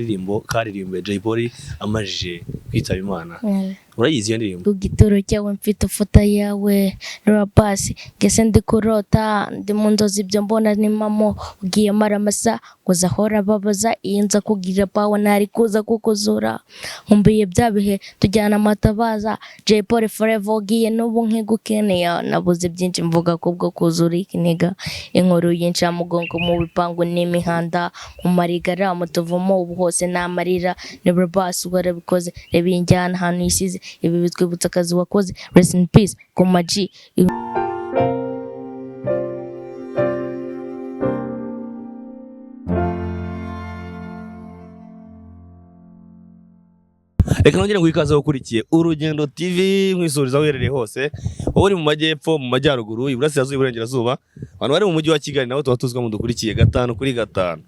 Ririmbo karirimbe JAYPOLLY amajije kwitaba Imana. Urayizi iyo ndirimbo? Kugitoro cyawe mfite foto yawe rapasi gese ndikurota ndi mu nzozi ibyo mbona ni mamo ugiye mara masa kuzahora babaza iyi nza kugira pawa ntari kuza kukuzura nkumbiye byabihe tujyana amatabaza JAYPOLLY forever ugiye n'ubu nkigukeneye nabuze byinshi mvuga kubwo kuzura ikiniga inkuru y'inca mugongo mu bipangu n'imihanda mu marigara mu tuvumo ubu hose namarira ni rapasi warabikoze reba injyana hano isize ibi bitwibutsa akazi wakoze rest in peace Komaji. Reka nongere ngwikaze ukurikiye Urugendo TV mwisuriza werere hose wowe uri mu majyepfo mu majyaruguru iburasirazuba iburengerazuba abantu bari mu mujyi wa Kigali nabo tubatuzwa mu dukurikiye 5/5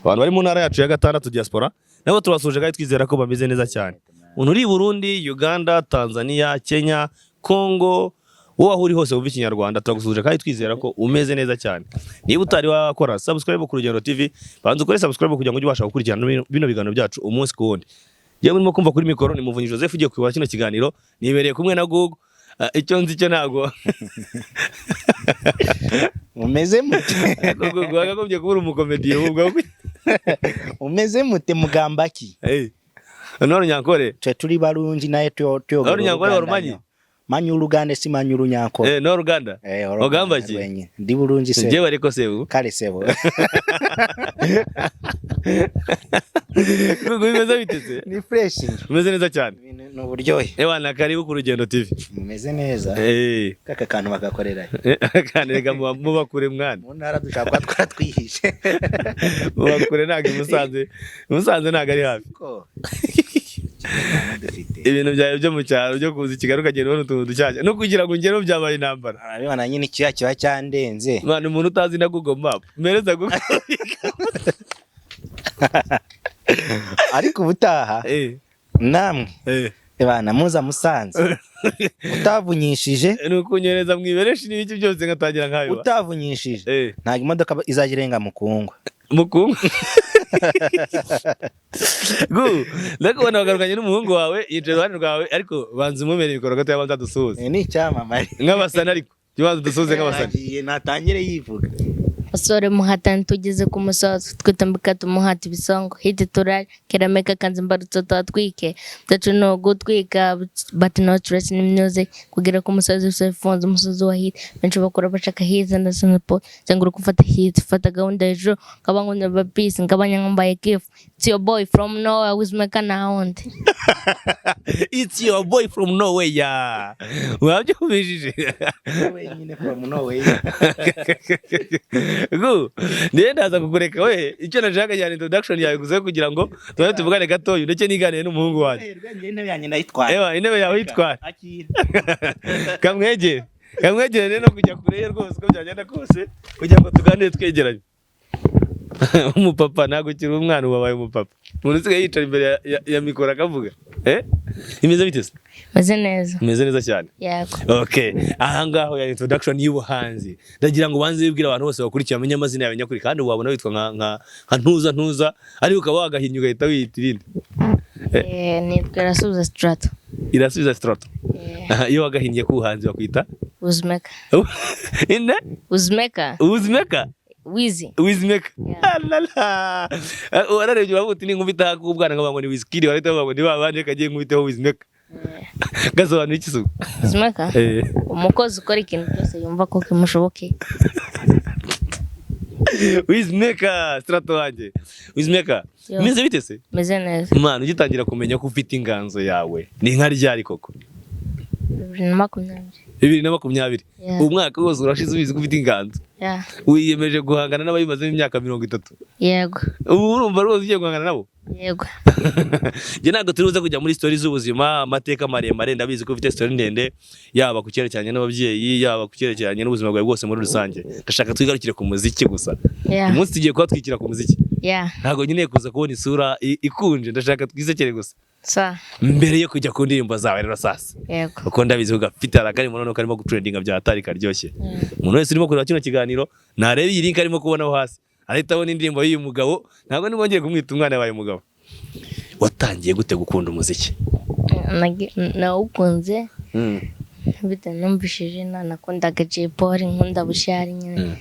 abantu bari mu ntara yacu ya 6 diaspora nabo tubasuje kandi twizera ko bameze neza cyane umuntu uri Burundi Uganda Tanzania Kenya Congo wowe aho uri hose wumva ikinyarwanda turagusuje kandi twizera ko umeze neza cyane niba utari wakora subscribe ku Rugendo TV banza ukore subscribe kugira ngo ujye ubasha gukurikirana bino biganiro byacu umunsi ku wundi. Yewe murimo kumva kuri mikoro ni Muvunyi Joseph ugiye kwibara kino kiganiro nibereye kumwe na Google icyo nzi cyo nago umeze mute Google wagagombye kubura umukomediye ubwo umeze mute mugambaki none nyankore turi barungi naye tyo none nyankore warumanyi manyu Uganda si manyu nyankore no Uganda ogambaki ndi burungi se nje bariko sebu kare sebo Google imeze biteze ni fresh umeze neza cyane no buryohe ewana karibu ku Rugendo TV umeze neza kaka kantu bagakorera kanega mubakure mwana mu ntara dushaka twihishe mubakure ntago musanze ntago ari hafi ibintu byawe byo mu cyaro byo kuza Kigali ukagenda ubona utuntu ducyashya no kugira ngo ngere byabaye intambara arabibona nyine kiya cyandenze mwana umuntu utazi na Google Map mereza Google ariko ubutaha namwe bana muza musanze utavunyishije nukunyereza mwibereshi n'ibiki byose ngatangira nkayo utavunyishije ntago imodoka izagirenga mukungwa ndakubona bagarukanye n'umuhungu wawe yicaye iruhande rwawe ariko banza umumere ibikoro gato yabanza dusuhuze ni icyamamare nk'abasana ariko kibanza dusuhuze nk'abasana natangire yivuga Asore muhatani tugeze ku musozi twitambika tumuhati bisongo hiti turari kerameka kanzi mbarutso twatwike tacu no gutwika but not stress in music kugira ku musozi usefunze umusozi wa hit benshi bakora bashaka hiza ndasana po cyangwa gufata hit fata gahunda ejo kabango ndaba peace ngabanya ngombaye gift it's your boy from nowhere with mekana hound it's your boy from nowhere ya wabyo ubijije wenyine from nowhere Go ndaza kukureka we icyo nashaka cyane introduction yawe guze kugira ngo tuba tuvugane gato ndetse niganire n'umuhungu wanjye intebe yanjye ndayitwara intebe yawe yitwara kamwegere no kujya kure rwose ko byagenda kose kugira ngo tuganire twegeranye umupapa ntago kiri umwana wabaye umupapa umuntu usigaye yicara imbere ya mikoro akavuga imeze bitese meze neza cyane yego okay aha ngaho ya introduction y'ubuhanzi ndagira ngo banze bibwira abantu bose bakurikiye amenya amazina yawe nyakuri kandi wabona witwa nka ntuza ariko ukaba wagahinya ugahita wiyitirinde nitwa irasubiza strato iyo wagahinnye ku buhanzi bakwita uzmeka Wizmeka alala wararebye bavuti ni nkubita ku bwana ngabango ni Wizkid warita babango ni babanje kagiye nkubiteho Wizmeka gasobanura iki suko Wizmeka umukozi ukora ikintu cyose yumva ko kimushoboke Wizmeka strato wanje Wizmeka meze bitese meze neza man ugitangira kumenya ko ufite inganzo yawe ni nka ryari koko 2020 umwaka wose urashize ubizi ko ufite inganzo wiyemeje guhangana n'abayimaze imyaka 30 yego ubu urumva rwose ugiye guhangana nabo yego je ntago turuza kujya muri stories z'ubuzima amateka maremare ndabizi ko ufite story ndende yaba ku cyerekeranye n'ababyeyi yaba ku cyerekeranye n'ubuzima bwawe bwose muri rusange ndashaka twigarukire ku muziki gusa umunsi tugiye kuba twikira ku muziki ntago nyine kuza kubona isura ikunje ndashaka twisekere gusa mbere yo kujya ku ndirimbo zawe rero sasa uko ndabizi ugafite arakari munono karimo gutrendinga bya atari karyoshye umuntu wese urimo kureba kino kiganiro narebe iyi link arimo kubonaho hasi ahita abona indirimbo y'uyu mugabo ntabwo nibongeye kumwita umwana wabaye umugabo watangiye gute gukunda umuziki? nawukunze bita numvishije nakundaga JAYPOLLY nkunda bushari nyine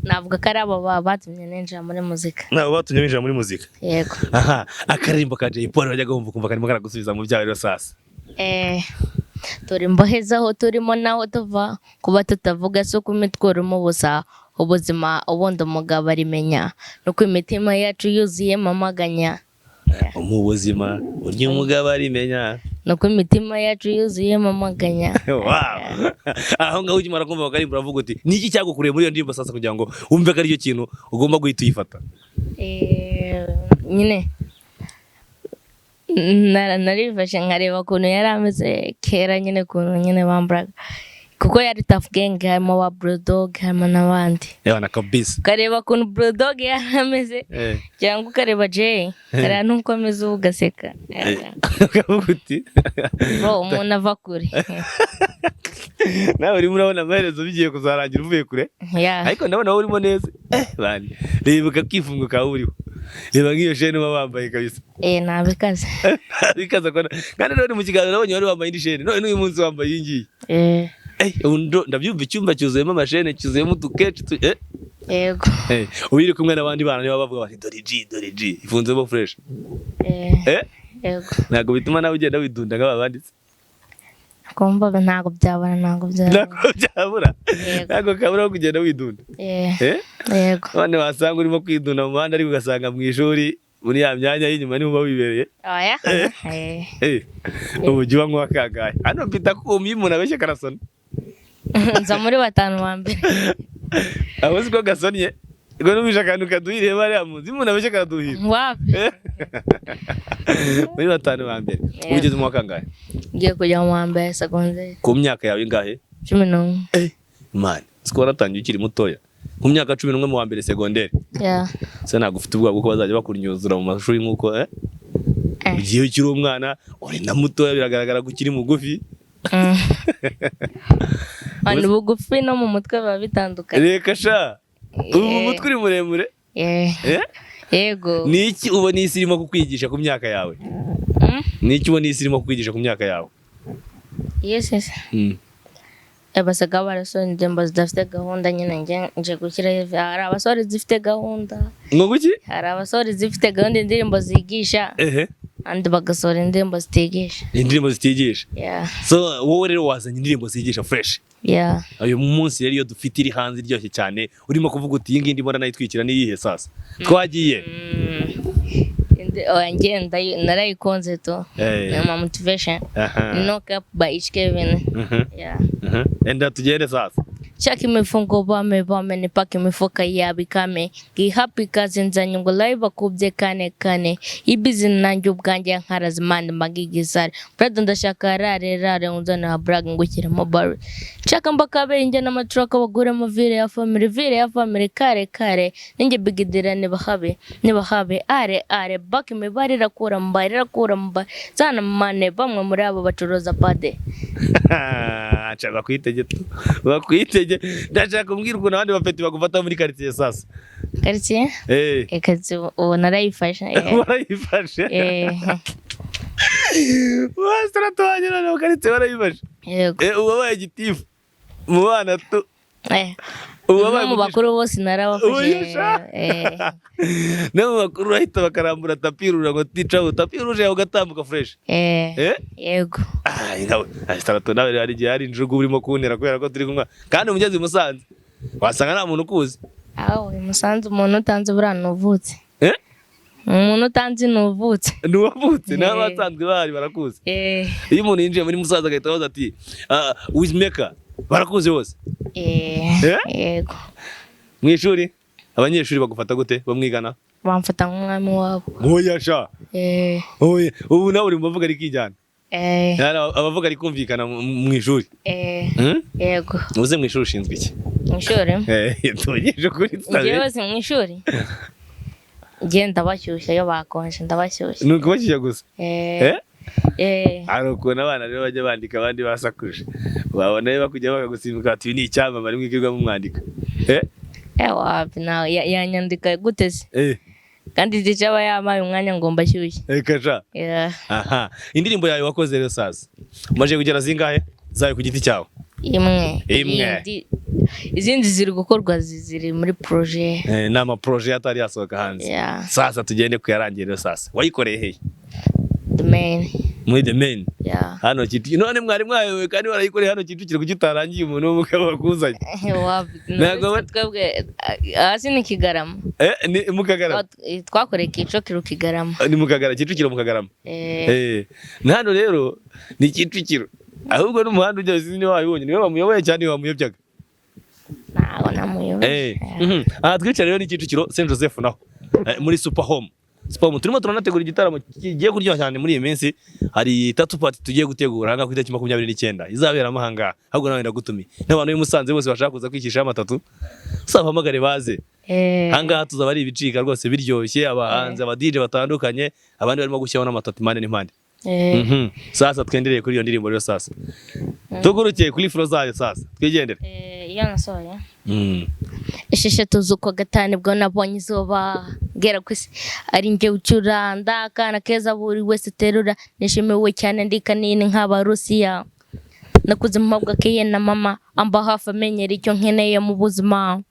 navuga ko ari abo batumye ninjira muri muzika. Nabo batumye ninjira muri muzika? Yego. Aha, akaririmbo ka JAYPOLLY wajyaga wumva kumva karimo karagusubiza mu byawe rero sasa? Turi mboheza aho turimo naho tuva kuba tutavuga so kumitwara ubusa ubuzima ubundi umugabo arimenya nuko imitima yacu yuzuye mamaganya. Mu buzima urya umugabo arimenya nuko imitima yacu yuzuye mamaganya. Wow. Aho ngaho ukimara kumva bakaririmbo uravuga uti niki cyagukuriye muri iyo ndirimbo sasa kugira ngo wumve ko ari cyo kintu ugomba guhita uyifata? Nyine narifashe nkareba ukuntu yari ameze kera nyine ukuntu nyine bambaraga kuko yari tough gang harimo wa Bulldog harimo n'abandi. Na kabisa. Ukareba ukuntu Bulldog yari ameze cyangwa ukareba Jay kariya nuko ameze ugaseka. Ukavuga uti bro umuntu ava kure. Nawe urimo urabona amaherezo bigiye kuzarangira uvuye kure? Ariko ndabona urimo neza. Bandi reba ukakifunga kawe uriho. Reba ngiyo shene uba wambaye kabisa. Nabikaze. Nabikaze kandi none mu kiganiro nabonye wari wambaye indi shene none uyu munsi wambaye iyi ngiyi. Ndabyumva icyumba cyuzuyemo amashene cyuzuyemo udukeshi Yego. Ubiri kumwe n'abandi bana niba bavuga bati dore G ifunzemo fresh. Yego. Ntabwo bituma nawe ugenda widunda nk'abanditse? Kumva ntabwo byabura ntabwo kabura kugenda widunda. Yego. None wasanga urimo kwidunda mu muhanda ariko ugasanga mu ishuri muri ya myanya y'inyuma niho uba wibereye. Ubu jya unywa kagaye hano mpita kumva iyo umuntu abeshye karasona. Nza muri batanu wa mbere. Aho siko gasonye ngo numvisha akantu kaduhiriye bariya munsi iyo umuntu abeshye karaduhira. Muri batanu wa mbere ugeze mu wa kangahe? Ngiye kujya mu wa mbere secondaire. Ku myaka yawe ingahe? 11. Man siko waratangiye ukiri mutoya ku myaka 11 mu wa mbere secondaire? Se ntabwo ufite ubwoba bwo bazajya bakunyuzura mu mashuri nk'uko ugiye ukiri umwana uri na mutoya biragaragara ko ukiri mugufi. Abantu bugufi no mu mutwe baba bitandukanye. Reka sha ubu mutwe uri muremure. Yego. Niki ubona isi irimo kukwigisha ku myaka yawe? Niki ubona isi irimo kukwigisha ku myaka yawe? Yes. Abasaga barasore ndemba zidafite gahunda nyine nje gukira hari abasore zifite gahunda. Ngo guki? Hari abasore zifite gahunda indirimbo zigisha. Andi bagasora indirimbo zitigisha. Indirimbo zitigisha? So wowe rero wazanye indirimbo zigisha fresh? Ayo munsi rero iyo dufite iri hanze iryoshye cyane urimo kuvuga uti iyi ngiyi ndimo nayitwikira ni yihe sasa? Twagiye. Ngenda narayikonze to na motivation no cap by each Kevin. Enda tugende sasa. Chaki mifungo bame nipake mifuka yabikame gihappy kazi nzanye ngo live akubye kane ibizi nanjye ubwanjye nkarazimana magigizare brother ndashaka rare unzana brag ngukira mobile chaka mbakabe injye n'amatroka bagure mu ville ya family kare ninjye bigidira nibahabe are back imibare rakura mba zana mane bamwe muri abo bacuruza pade. Acha bakwitege ndashaka kumbwira ukuntu abandi bafite bagufata muri quartier sasa. Quartier? Quartier ubu narayifashe. Warayifashe? Wastra twanyina no quartier warayifashe? Yego. Ubabaye gitifu mu bana tu. Ubabaye mu bakuru bose narabafashe. No bakuru rahita bakarambura tapirura ngo tica tapiruje ugatambuka fresh. Yego. Nawe asitarato nawe ari gihe ari injugu urimo kuntera kubera ko turi kumwe kandi umugezi Musanze wasanga nta muntu ukuzi. Musanze umuntu utanze burano uvutse. Umuntu utanze nuvutse. Nuwavutse n'abasanzwe bari barakuze. Iyo umuntu yinjiye muri Musanze agahita abaza ati Wizmaker barakuze bose. Yego. Mwishuri abanyeshuri bagufata gute bamwigana? Bamfata nk'umwami wabo. Oya sha. Ubu nawe uri mu bavuga ari kijyana. Abavuga ari kumvikana mu ishuri. Yego. Uze mu ishuri ushinzwe iki? Mu ishuri? Tugeje kuri tsabe. Ngiye wese mu ishuri. Ngenda bashyushya yo bakonje ndabashyushya. Nuko bashyushya gusa. Ukuntu abana rero bajya bandika abandi basakuje babona bakujya bakagusimbuka ati ni icyamamare mwikirwa mu mwandika. Wapi nawe yanyandika gute se? kandi DJ aba yamaye umwanya ngo mbashyushye. Ekaja. Yeah. Aha. Indirimbo yawe wakoze rero sasa. Umaje kugera zingahe? Zawe ku giti cyawe? Imwe. Imwe. Izindi ziri gukorwa ziri muri projet. Nama projet atari yasohoka hanze. Yeah. Sasa tugende kuyarangira sasa. Wayikoreye he? The main. Muri the main. Yeah. Hano kitu none mwari mwayowe kandi warayikoreye hano Kicukiro kugitarangiye umuntu w'umugabo wakuzanye. Ntabwo twebwe hasi ni Kigarama. Ni mukagarama. Twakoreye Kicukiro Kigarama. Ni mukagarama Kicukiro mukagarama. Hano rero ni Kicukiro. Ahubwo n'umuhanda ujya sinzi wabibonye niwe bamuyoboye cyane bamuyobyaga. Naho namuyoboye. Twicara rero ni Kicukiro Saint Joseph naho muri Super Home. Sport turimo turanategura igitaramo kigiye kuryoha cyane muri iyi minsi. Hari tattoo party tugiye gutegura hanga ku itariki 29 izabera amahanga. Ahubwo nawe ndagutumi n'abantu b'Imusanze bose bashaka kuza kwikisha amatatu sabahamagare baze. Hanga tuzaba ari ibicika rwose biryoshye abahanze aba DJ batandukanye abandi barimo gushyiraho n'amatatu impande n'impande. Sasa twendereye kuri iyo ndirimbo rero sasa. Tugurukiye kuri flow zayo sasa. Twigendere. Iyo nasohoye. Esheshatu z'ukwa gatanu bwo nabonye izuba ngera kwisi ari nge ucuranda kana keza buri wese terura nishimiwe cyane ndikanini nk'abarusiya nakuze mpabwa kiye na mama amba hafi amenyera icyo nkeneye mu buzima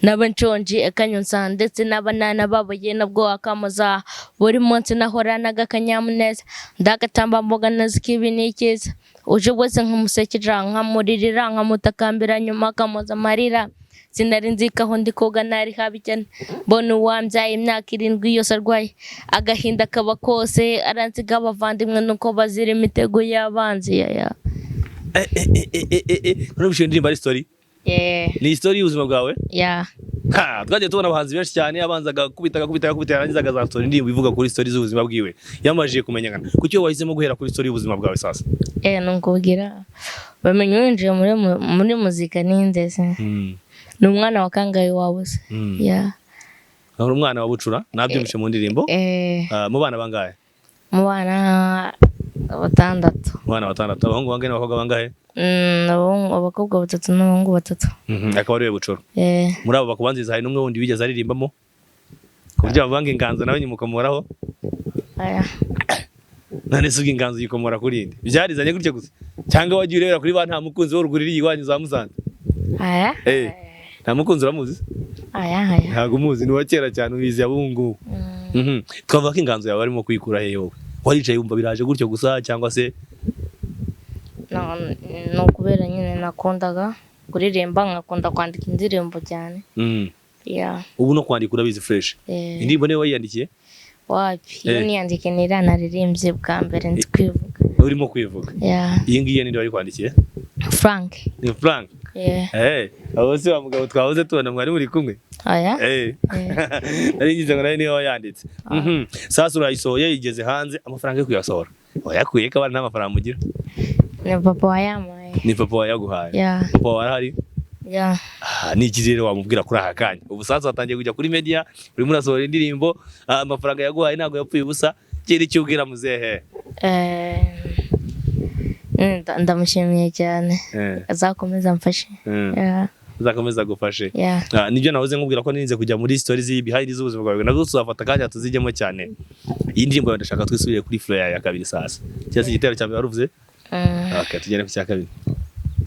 nabanconje akanyonsa ndetse n'abanana babaye nabwo akamuza buri munsi nahoranaga akanyamuneza ndagatamba mboga nazikibi n'ikiza uje wese nk'umusekera nkamuririra nkamutakambira nyuma akamuza amarira sinari nzikaho ndi koga nari habi cyane mbona uwambyaye imyaka 7 yose arwaye agahinda kaba kose aransiga abavandimwe nuko bazira imitego y'abanzi ya urabishe ndirimbo ari story ni story y'ubuzima bwawe twagiye tubona abahanzi benshi cyane abanzaga kubita yarangizaga za story ndirimbo ivuga kuri story z'ubuzima bwiwe yamajije kumenyekana kuki wahisemo guhera kuri story y'ubuzima bwawe sasa nukubwira bamenye winjiye muri muzika n'indese ni umwana wa kangahe wawe se uri umwana wa bucura nabyumvishe mu ndirimbo mu bana bangahe mu bana 6 abana 6 abahungu bangahe n'abakobwa bangahe abakobwa 3 n'abahungu 3 akaba ari we bucura muri abo bakubanziza hari n'umwe wundi bigeze aririmbamo kuburyo bavanga inganzo nawe nyimukomoraho nane suga inganzo yikomora kuri indi byarizanye gutyo gusa cyangwa wagiye urera kuri ba nta mukunzi wo ruguriri yiwanyu za Musanze nta mukunzi uramuzi ntago umuzi ni wa kera cyane ubizi abungu twavuga ko inganzo yawe arimo kuyikura he wowe waricaye wumva biraje gutyo gusa cyangwa se no kubera nyine nakundaga kuririmba nkakunda kwandika indirimbo cyane ubu no kwandika urabizi fresh indirimbo ne wayiyandikiye wapi iyo niyandike niranaririmbye bwa mbere ndi kwivuga urimo kwivuga iyi ngiyi ni wari kwandikiye Frank ni Frank abo se wa mugabo twahoze tubona mwari muri kumwe ari ngize ngo nawe niwe wayanditse sasa urayisohoye igeze hanze amafaranga yo kuyasohora wayakuye ko abana n'amafaranga mugira ni papa wayamaye ni papa wayaguhaye papa warahari ni iki rero wamubwira kuri aka kanya ubu sasa watangiye kujya kuri media urimo urasohora indirimbo amafaranga yaguhaye ntago yapfuye ubusa kiri cyubwira muzehe ndamushimiye cyane azakomeza mfashe azakomeza gufashe nibyo nahoze nkubwira ko ninze kujya muri stories behind z'ubuzima bwawe nazo tuzafata kanya tuzijyemo cyane iyi ndirimbo ndashaka twisubire kuri flow ya kabiri sasa cyase igitero cya mbere waruvuze tugere ku cya kabiri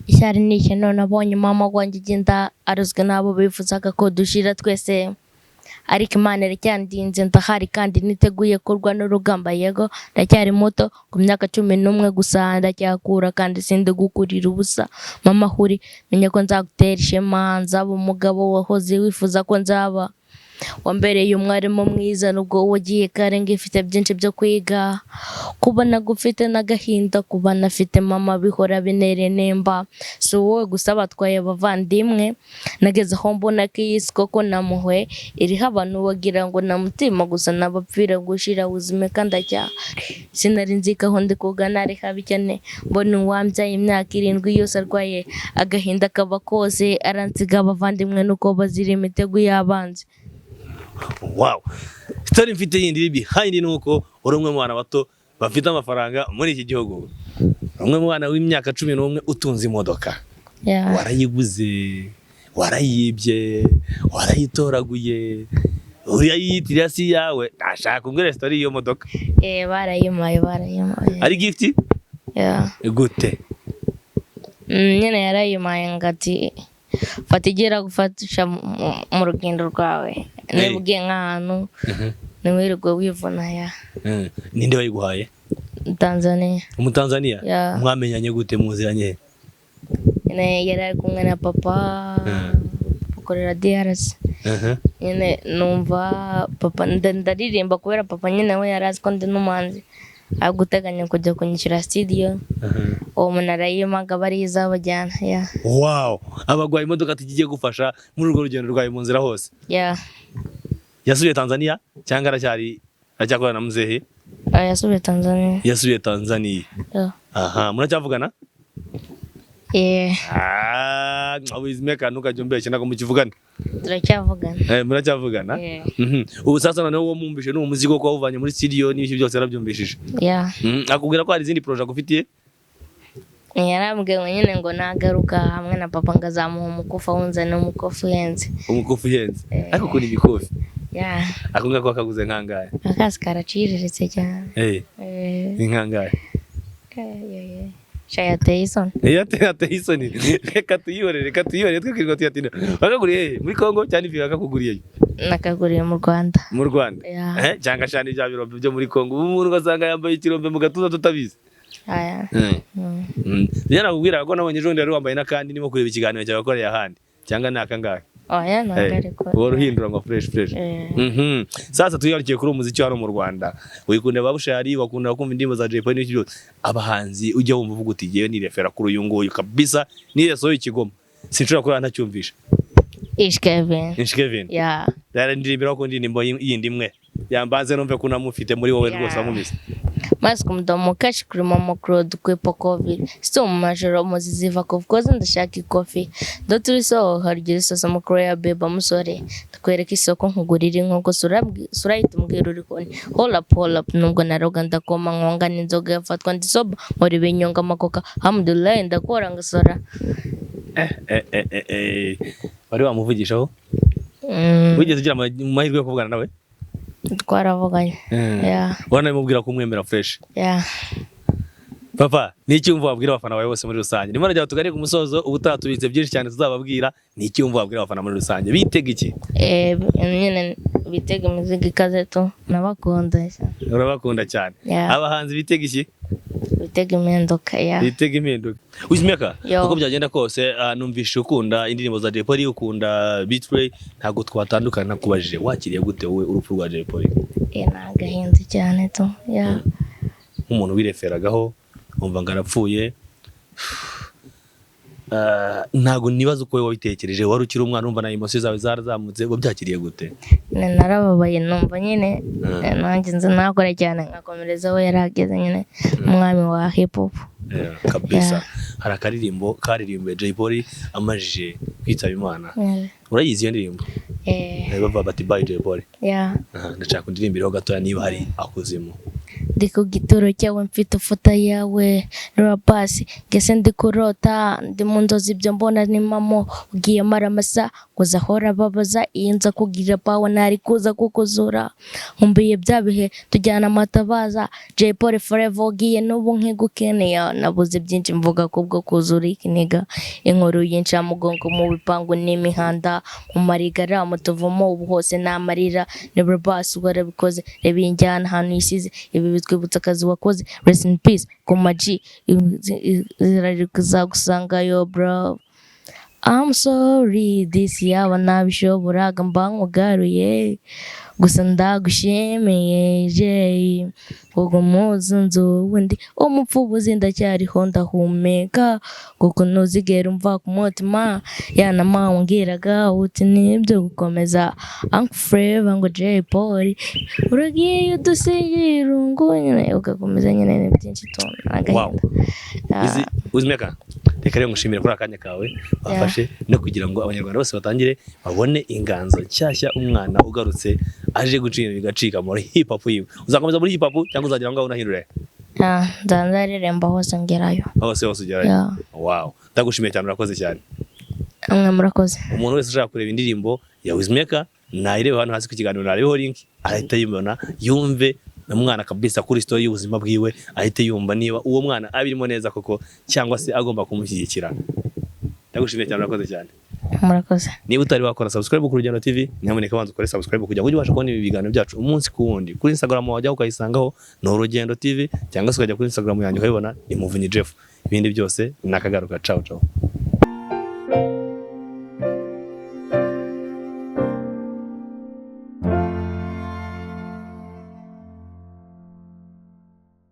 icyari nike none abonye mama wanjye genda aruzwe nabo bifuzaga ko dushira twese ariko Imana iracyandinze ndahari kandi niteguye kurwa n'urugamba yego ndacyari muto ku myaka 11 gusa ndacyakura kandi sinde gukurira ubusa mama huri menye ko nzagutera ishema nzaba umugabo wahoze wifuza ko nzaba wambereye umwarimu mwiza nubwo wagiye kare ngifite byinshi byo kwiga kubona gufite n'agahinda kubana afite mama bihora binere nemba so wowe gusa batwaye abavandimwe nageze aho mbona kiyisiko ko namuhwe iriho abantu bagira ngo namutima gusa nabapfira gushira ubuzima kandi acya sinari nzikaho ndi kugana ari habi cyane mbona uwambyaye imyaka 7 yose arwaye agahinda kaba kose aransiga abavandimwe nuko bazira imitego y'abanzi. Wow, story mfite yindi behind nuko uri umwe mu bana bato bafite amafaranga muri iki gihugu, umwe mu bana w'imyaka 11 utunze imodoka, warayiguze, warayibye, warayitoraguye, uriya yitira si yawe ashaka kumbwira story iyo modoka barayimaye ari gift gute nyine yarayimaye ngati fatigira gufatisha mu rugendo rwawe nibwiye nk'ahantu niwirirwe wivuna ya ninde wayiguhaye Tanzania mwamenyanye gute muziranye nyine yari kumwe na papa ukorera DRC nyine numva papa ndaririmba kubera papa nyine we yarazi ko ndi n'umuhanzi aguteganya kujya kunyishyura studio uwo muntu arayimaga bariza bajyana wow abagwaye imodoka tugiye gufasha muri urwo rugendo rwawe mu nzira hose yasubiye Tanzania cyangwa aracyakorana na muzehe yasubiye Tanzania aha muracyavugana Wizmeka ntukajye nako mukivugana muracyavugana ubu sasa noneho wo mumbishe n'umuzigo ko wavanye muri studio n'ibyo byose yarabyumvishije akubwira ko hari izindi project ufitiye yarambwiye ngo nyine ngo nagaruka hamwe na papa ngazamuha umukufi wunzana umukufi uhenze ariko kuri ibikofi akunga ko akaguze nkangaye akazi karaciriritse cyane nkangaye yateye isoni reka tuyihorere twikirwa tuyatina bakaguriye muri Kongo cyane ifi bakakuguriye nakaguriye mu Rwanda cyangwa shani bya birombe byo muri Kongo umuntu gasanga yambaye ikirombe mu gatuza tutabizi nakubwira ko nabonye ejo ndari wambaye nakandi nimo kureba ikiganiro cyabakoreye ahandi cyangwa nakangahe waruhindura ngo fresh sasa tuyarukiye kuri umuziki hano mu Rwanda wikunda babushari bakunda kumva indimbo za JAYPOLLY n'iki byose abahanzi ujya wumva uvuga uti giye ni refera kuri uyu nguyu kabisa ni yasohoye ikigoma sinshobora kuri anacyumvisha Kevin yara ndirimbira ko ndimbo yindi imwe yambaze numve ko namufite muri wowe rwose amumisa Mas kumdomo kashi kuri mama Claude kwepo covid sto majoro muziziva ko koze ndashaka ikofi doturiso harigire sosa mukro ya beba musore tukwereka isoko nkugurira inkoko surayita mbwira uri kone hold up nubwo naroga ndakoma nkonga n'inzoga yafatwa ndisoba muri binyonga amakoka alhamdulillah ndakora ngasora bari wamuvugishaho wigeze ugira amahirwe yo kuvugana nawe twaravuganye wana mubwira ko umwemera fresh papa niki umva wabwira abafana bawe bose muri rusange nimara rya tugari ku musozo ubutatubitse byinshi cyane tuzababwira niki umva wabwira abafana muri rusange bitega iki nyine bitega muziki kazeto urabakunda cyane abahanzi bitega iki bitega impinduka Wizmeka uko byagenda kose numvishe ukunda indirimbo za JAYPOLLY ukunda Beatray ntago twatandukana kubajije wakiriye gute wowe urupfu rwa JAYPOLLY nagahenze cyane to umuntu wireferagaho umva ngarapfuye ntago nibaza uko wabitekereje wari ukiri umwana umva na emotion zawe zarazamutse ngo byakiriye gute narababaye numva nyine nanjye nzi nakora cyane nkakomereza we yarageze nyine umwami wa hip hop kabisa hari akaririmbo karirimbwe JAYPOLLY amajije kwitaba Imana urayizi iyo ndirimbo bava bati bye JAYPOLLY ndashaka kundirimbiraho gatoya niba hari akuzimu ndi ku gituro cyawe mfite ifoto yawe Rabasi ngese ndi kurota ndi mu nzozi ibyo mbona ni mamo ugiye maramasa kuzahora babaza inza kugira pawa nari kuza kukuzura nkumbiye byabihe tujyana amatabaza JAYPOLLY forever ugiye n'ubu nkigukeneye nabuze byinshi mvuga kubwo kuzura ikiniga inkuru yinca mugongo mu bipangu n'imihanda mu marigara mutuvumo ubu hose namarira ni Rabasi warabikoze reba injyana hano isize ibi bitwibutsa akazi wakoze rest in peace kumaji zirari kuzagusangayo bro I'm sorry this yaba nabishobora mba nkugaruye gusa ndagushemeye Jay ubwo muzunzu wundi umupfubuzi ndacyariho ndahumeka kuko nuzigera umva ku mutima yana mawungiraga uti nibyo gukomeza Uncle Flavor ngo JAYPOLLY uragiye udusigira nyine ugakomeza nyine byinshi tona agahinda Wizmeka reka rero ngushimire kuri akanya kawe bafashe no kugira ngo abanyarwanda bose batangire babone inganzo nshyashya umwana ugarutse aje gucira bigacika muri hip hop yiwe uzakomeza muri hip hop cyangwa uzagira ngo unahindure nzanzareremba hose ngerayo hose ugerayo wow ndagushimiye cyane urakoze cyane amwe murakoze umuntu wese ushaka kureba indirimbo ya Wizmeka nayireba hano hasi ku kiganiro nariho link ahita yibona yumve umwana kabisa kuri story y'ubuzima bwiwe ahite yumva niba uwo mwana abirimo neza koko cyangwa se agomba kumushyigikira. Ndagushimiye cyane, urakoze cyane. Murakoze. Niba utari wakora subscribe ku Rugendo TV, nyamuneka banza ukore subscribe kugira ngo ujye ubasha kubona ibi biganiro byacu umunsi ku wundi. Kuri Instagram wajya ukayisangaho no Rugendo TV cyangwa se ukajya kuri Instagram yanjye ukayibona ni Muvunyi Jeff. Ibindi byose nakagaruka. Ciao ciao.